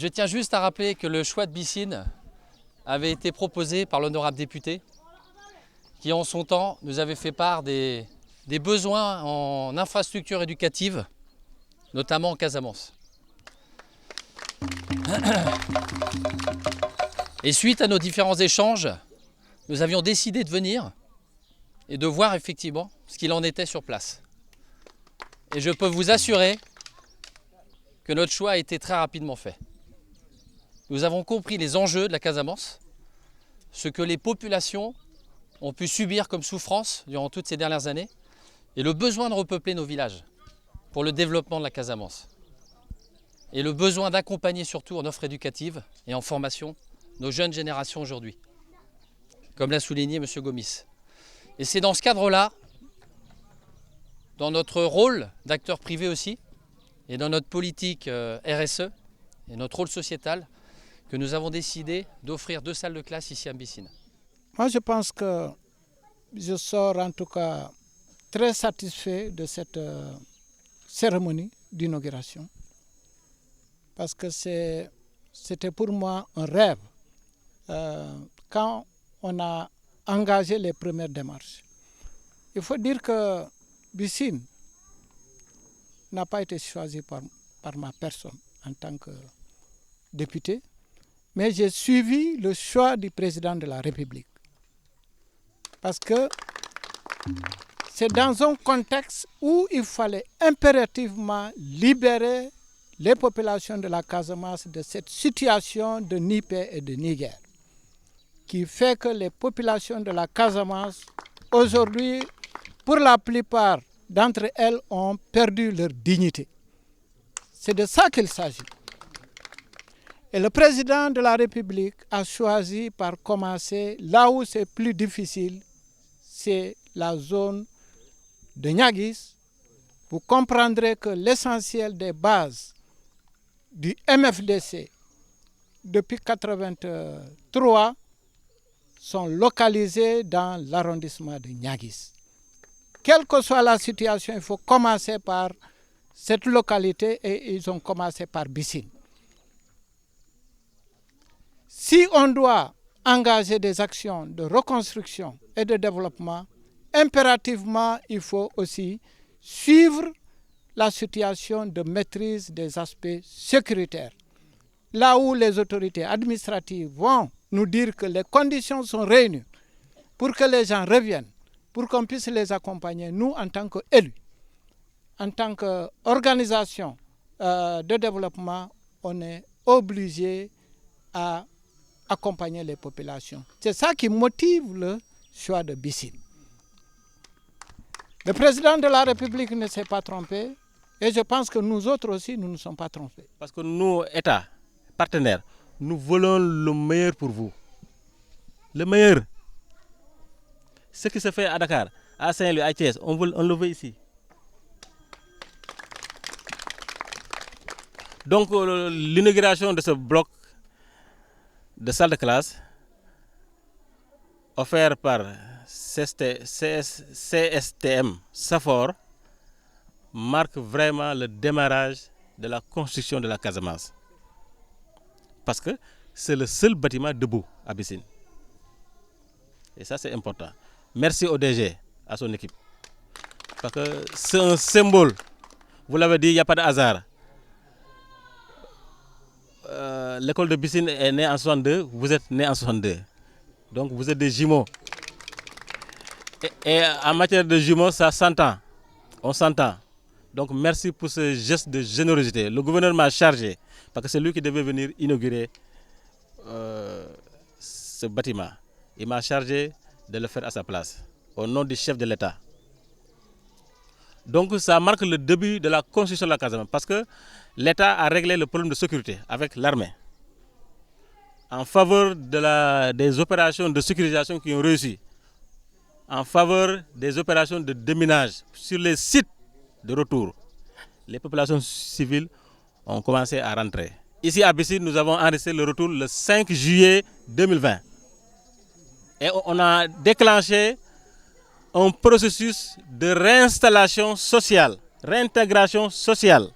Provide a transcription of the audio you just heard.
Je tiens juste à rappeler que le choix de Bissine avait été proposé par l'honorable député qui en son temps nous avait fait part des besoins en infrastructures éducatives, notamment en Casamance. Et suite à nos différents échanges, nous avions décidé de venir et de voir effectivement ce qu'il en était sur place. Et je peux vous assurer que notre choix a été très rapidement fait. Nous avons compris les enjeux de la Casamance, ce que les populations ont pu subir comme souffrance durant toutes ces dernières années, et le besoin de repeupler nos villages pour le développement de la Casamance. Et le besoin d'accompagner surtout en offre éducative et en formation nos jeunes générations aujourd'hui, comme l'a souligné M. Gomis. Et c'est dans ce cadre-là, dans notre rôle d'acteur privé aussi, et dans notre politique RSE et notre rôle sociétal, que nous avons décidé d'offrir 2 salles de classe ici à Bissine. Moi, je pense que je sors en tout cas très satisfait de cette cérémonie d'inauguration, parce que c'était pour moi un rêve quand on a engagé les premières démarches. Il faut dire que Bissine n'a pas été choisi par ma personne en tant que député, mais j'ai suivi le choix du président de la République. Parce que c'est dans un contexte où il fallait impérativement libérer les populations de la Casamance de cette situation de ni paix et de ni guerre, qui fait que les populations de la Casamance, aujourd'hui, pour la plupart d'entre elles, ont perdu leur dignité. C'est de ça qu'il s'agit. Et le président de la République a choisi par commencer là où c'est plus difficile, c'est la zone de Niaguis. Vous comprendrez que l'essentiel des bases du MFDC depuis 1983 sont localisées dans l'arrondissement de Niaguis. Quelle que soit la situation, il faut commencer par cette localité et ils ont commencé par Bissine. Si on doit engager des actions de reconstruction et de développement, impérativement, il faut aussi suivre la situation de maîtrise des aspects sécuritaires. Là où les autorités administratives vont nous dire que les conditions sont réunies pour que les gens reviennent, pour qu'on puisse les accompagner, nous, en tant qu'élus, en tant qu'organisation de développement, on est obligé à accompagner les populations. C'est ça qui motive le choix de Bissine. Le président de la République ne s'est pas trompé et je pense que nous autres aussi, nous ne sommes pas trompés. Parce que nous, État, partenaires, nous voulons le meilleur pour vous. Le meilleur. Ce qui se fait à Dakar, à Saint-Louis, à Thiès, on le veut ici. Donc l'inauguration de ce bloc de salle de classe offert par CSTM Safor marque vraiment le démarrage de la construction de la Casamance. Parce que c'est le seul bâtiment debout à Bissine. Et ça, c'est important. Merci au DG, à son équipe. Parce que c'est un symbole. Vous l'avez dit, il n'y a pas de hasard. L'école de Bissine est née en 62, vous êtes nés en 62. Donc vous êtes des jumeaux. Et en matière de jumeaux, ça s'entend. On s'entend. Donc merci pour ce geste de générosité. Le gouverneur m'a chargé, parce que c'est lui qui devait venir inaugurer ce bâtiment. Il m'a chargé de le faire à sa place, au nom du chef de l'État. Donc ça marque le début de la construction de la Casamance, parce que l'État a réglé le problème de sécurité avec l'armée, en faveur des opérations de sécurisation qui ont réussi, en faveur des opérations de déminage sur les sites de retour. Les populations civiles ont commencé à rentrer. Ici à Bissine, nous avons enregistré le retour le 5 juillet 2020. Et on a déclenché un processus de réinstallation sociale, réintégration sociale.